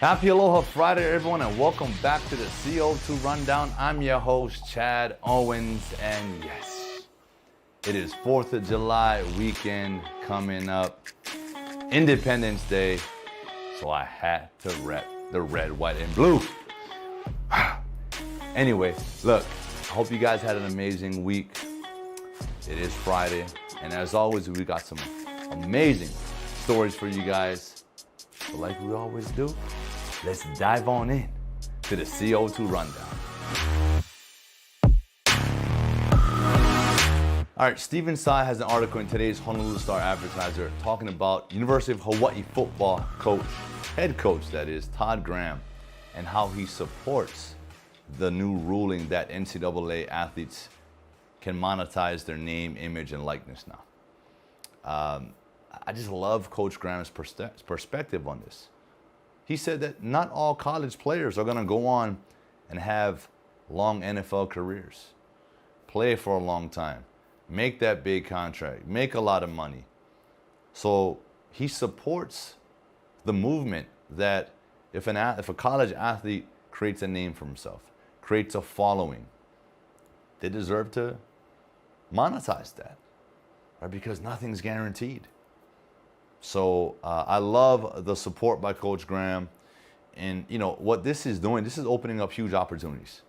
Happy Aloha Friday, everyone, and welcome back to the CO2 Rundown. I'm your host, Chad Owens, and yes, it is 4th of July weekend coming up, Independence Day, so I had to rep the red, white, and blue. Anyway, look, I hope you guys had an amazing week. It is Friday, and as always, we got some amazing stories for you guys. But like we always do, let's dive on in to the CO2 Rundown. All right, Stephen Tsai has an article in today's Honolulu Star-Advertiser talking about University of Hawaii football coach, head coach that is, Todd Graham, and how he supports the new ruling that NCAA athletes can monetize their name, image, and likeness now. I just love Coach Graham's perspective on this. He said that not all college players are going to go on and have long NFL careers, play for a long time, make that big contract, make a lot of money. So he supports the movement that if a college athlete creates a name for himself, creates a following, they deserve to monetize that, right? Because nothing's guaranteed. So I love the support by Coach Graham, and you know what this is doing. This is opening up huge opportunities.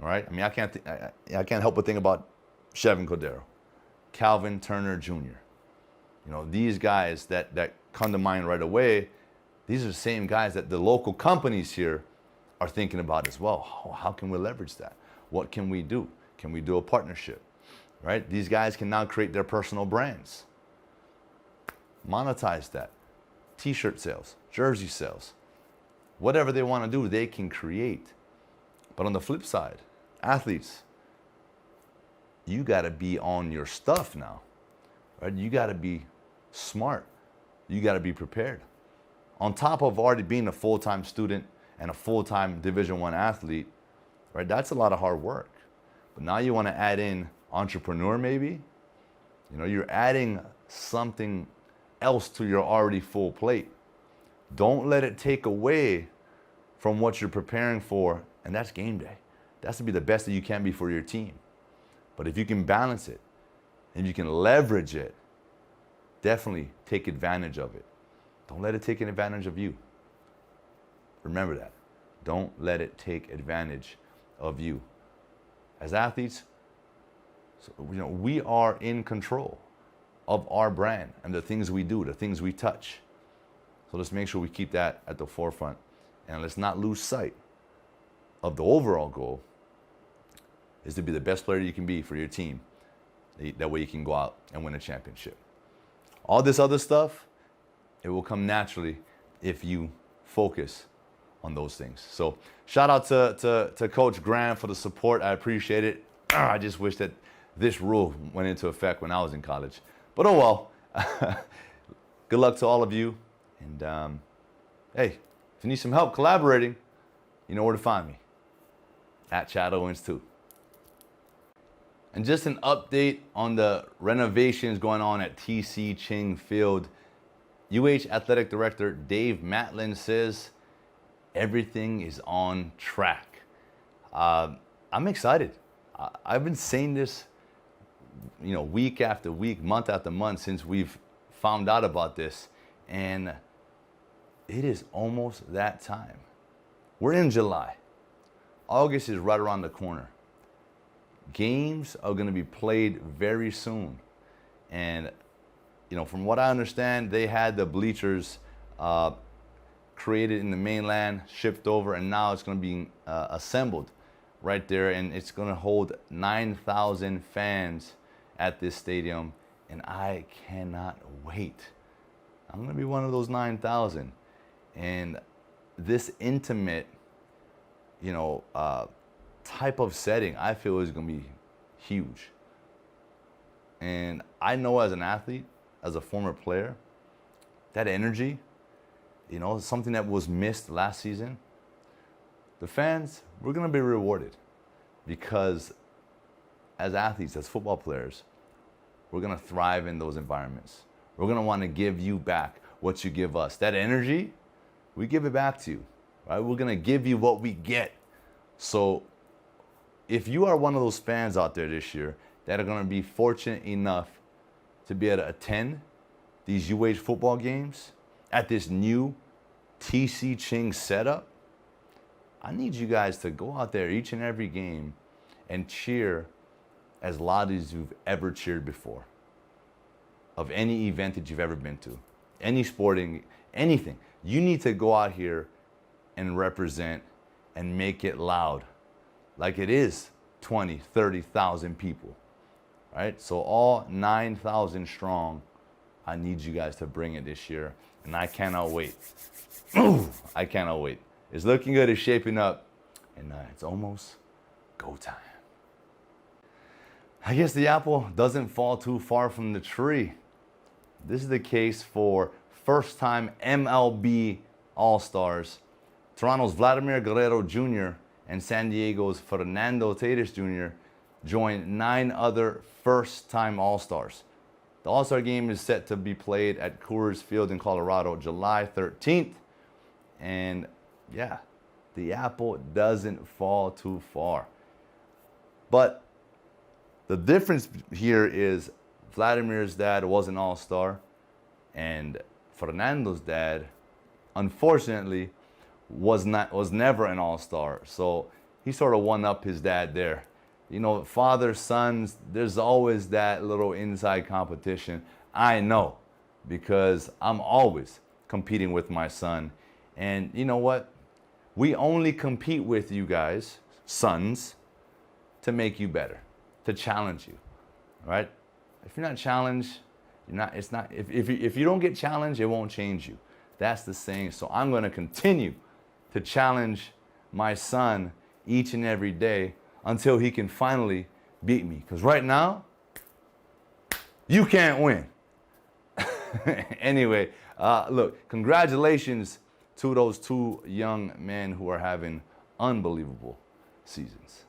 All right. I mean, I can't help but think about Chevin Cordero, Calvin Turner Jr. You know, these guys that come to mind right away. These are the same guys that the local companies here are thinking about as well. Oh, how can we leverage that? What can we do? Can we do a partnership? Right? These guys can now create their personal brands. Monetize that. T-shirt sales, jersey sales, whatever they want to do, they can create. But on the flip side, athletes, you got to be on your stuff now, right? You got to be smart. You got to be prepared. On top of already being a full-time student and a full-time Division I athlete, right? That's a lot of hard work. But now you want to add in entrepreneur maybe. You know, you're adding something else to your already full plate. Don't let it take away from what you're preparing for, and that's game day. That's to be the best that you can be for your team. But if you can balance it and you can leverage it, definitely take advantage of it. Don't let it take advantage of you. Remember that. Don't let it take advantage of you. As athletes, we are in control of our brand and the things we do, the things we touch. So let's make sure we keep that at the forefront, and let's not lose sight of the overall goal is to be the best player you can be for your team. That way you can go out and win a championship. All this other stuff, it will come naturally if you focus on those things. So shout out to Coach Graham for the support. I appreciate it. I just wish that this rule went into effect when I was in college. But oh well. Good luck to all of you. And hey, if you need some help collaborating, you know where to find me. At Chad Owens 2. And just an update on the renovations going on at TCching Field. UH Athletic Director Dave Matlin says everything is on track. I'm excited. I've been saying this, week after week, month after month since we've found out about this, and it is almost that time. We're in July. August is right around the corner. Games are going to be played very soon, and from what I understand, they had the bleachers created in the mainland, shipped over, and now it's going to be assembled right there, and it's going to hold 9,000 fans at this stadium, and I cannot wait. I'm going to be one of those 9,000, and this intimate, type of setting, I feel is going to be huge. And I know as an athlete, as a former player, that energy, something that was missed last season, the fans, we're going to be rewarded, because as athletes, as football players, we're going to thrive in those environments. We're going to want to give you back what you give us. That energy, we give it back to you, right? We're gonna give you what we get. So if you are one of those fans out there this year that are gonna be fortunate enough to be able to attend these UH football games at this new TCching setup, I need you guys to go out there each and every game and cheer as loud as you've ever cheered before of any event that you've ever been to, any sporting, anything. You need to go out here and represent and make it loud like it is 20, 30,000 people, right? So all 9,000 strong, I need you guys to bring it this year, and I cannot wait. I cannot wait. It's looking good, it's shaping up, and it's almost go time. I guess the apple doesn't fall too far from the tree. This is the case for first-time MLB AllStars. Toronto's Vladimir Guerrero Jr. and San Diego's Fernando Tatis Jr. joined 9 other first-time All-Stars. The All-Star game is set to be played at Coors Field in Colorado, July 13th. And yeah, the apple doesn't fall too far. But the difference here is Vladimir's dad was an All-Star, and Fernando's dad, unfortunately, was never an All-Star. So he sort of won up his dad there. You know, father, sons, there's always that little inside competition. I know, because I'm always competing with my son. And you know what? We only compete with you guys, sons, to make you better, to challenge you, right? If you're not challenged, if you don't get challenged, it won't change you. That's the saying. So I'm going to continue to challenge my son each and every day until he can finally beat me. Because right now, you can't win. Anyway, look, congratulations to those 2 young men who are having unbelievable seasons.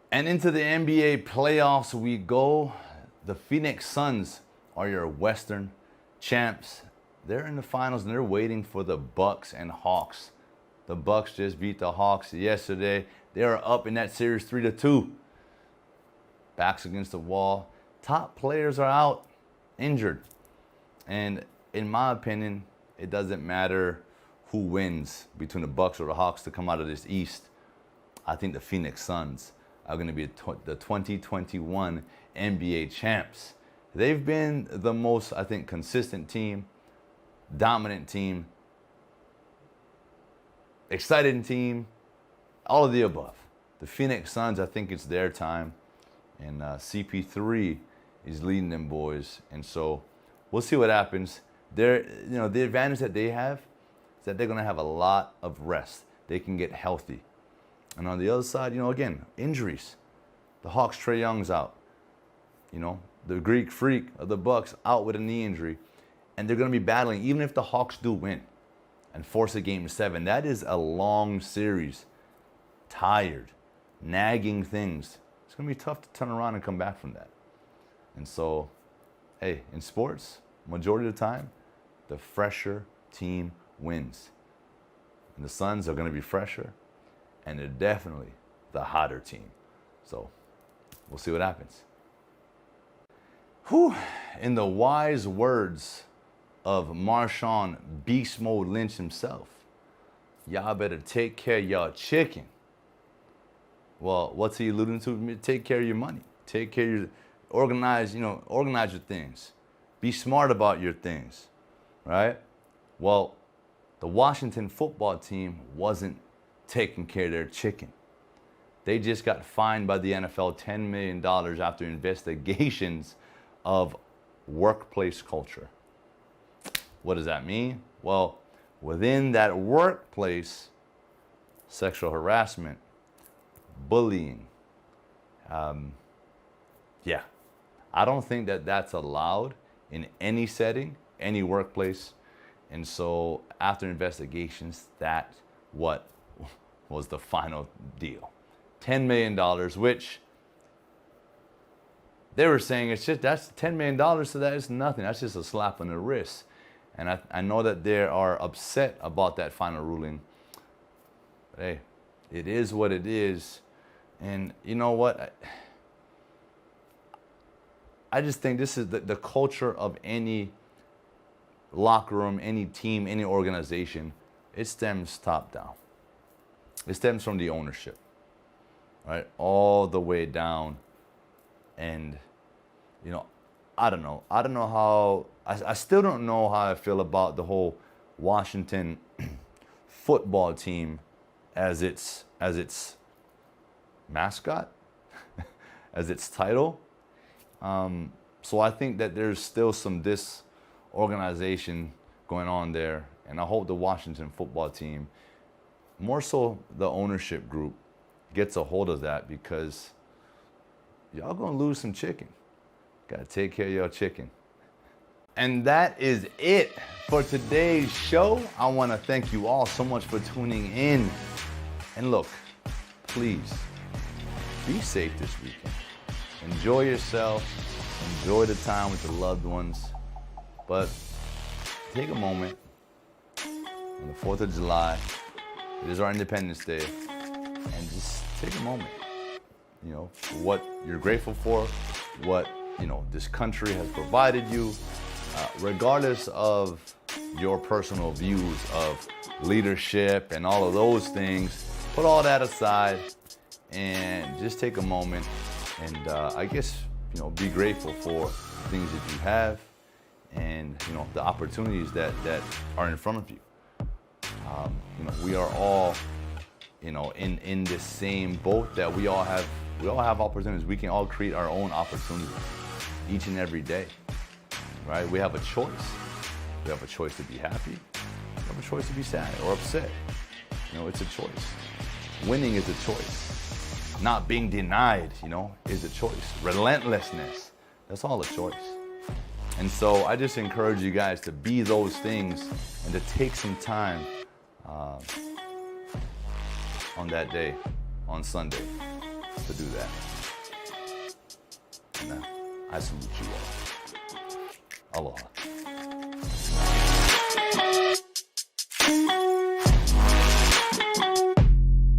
And into the NBA playoffs we go. The Phoenix Suns are your Western champs. They're in the finals and they're waiting for the Bucks and Hawks. The Bucks just beat the Hawks yesterday. They are up in that series 3-2. Backs against the wall. Top players are out, injured. And in my opinion, it doesn't matter who wins between the Bucks or the Hawks to come out of this East. I think the Phoenix Suns are going to be the 2021 NBA champs. They've been the most, I think, consistent team, dominant team, exciting team, all of the above. The Phoenix Suns, I think it's their time. And CP3 is leading them boys. And so we'll see what happens. The advantage that they have is that they're going to have a lot of rest. They can get healthy. And on the other side, again, injuries. The Hawks, Trae Young's out. The Greek Freak of the Bucks out with a knee injury. And they're going to be battling, even if the Hawks do win and force a game 7. That is a long series. Tired, nagging things. It's going to be tough to turn around and come back from that. And so, hey, in sports, majority of the time, the fresher team wins. And the Suns are going to be fresher, and they're definitely the hotter team. So, we'll see what happens. Whew. In the wise words of Marshawn Beast Mode Lynch himself, y'all better take care of y'all chicken. Well, what's he alluding to? Take care of your money. Take care of your, organize your things. Be smart about your things, right? Well, the Washington football team wasn't taking care of their chicken. They just got fined by the NFL $10 million after investigations of workplace culture. What does that mean? Well, within that workplace, sexual harassment, bullying. Yeah, I don't think that that's allowed in any setting, any workplace. And so after investigations, that's what was the final deal. $10 million, which they were saying that's $10 million, so that is nothing. That's just a slap on the wrist. And I know that they are upset about that final ruling. But hey, it is what it is. And you know what? I just think this is the culture of any locker room, any team, any organization. It stems top down. It stems from the ownership, right? All the way down. And, you know, I don't know. I don't know how, I still don't know how I feel about the whole Washington football team as its mascot, as its title. So I think that there's still some disorganization going on there. And I hope the Washington football team, more so the ownership group, gets a hold of that, because y'all gonna lose some chicken. Gotta take care of your chicken. And that is it for today's show. I wanna thank you all so much for tuning in. And look, please, be safe this weekend. Enjoy yourself, enjoy the time with your loved ones, but take a moment on the 4th of July, it is our Independence Day, and just take a moment, you know, for what you're grateful for, what, you know, this country has provided you, regardless of your personal views of leadership and all of those things. Put all that aside and just take a moment and I guess, you know, be grateful for the things that you have and, you know, the opportunities that are in front of you. You know, we are all, you know, in this same boat, that we all have opportunities. We can all create our own opportunities each and every day, right? We have a choice. We have a choice to be happy. We have a choice to be sad or upset. You know, it's a choice. Winning is a choice. Not being denied, you know, is a choice. Relentlessness, that's all a choice. And so I just encourage you guys to be those things and to take some time on that day, on Sunday, to do that. And I salute you all. Aloha.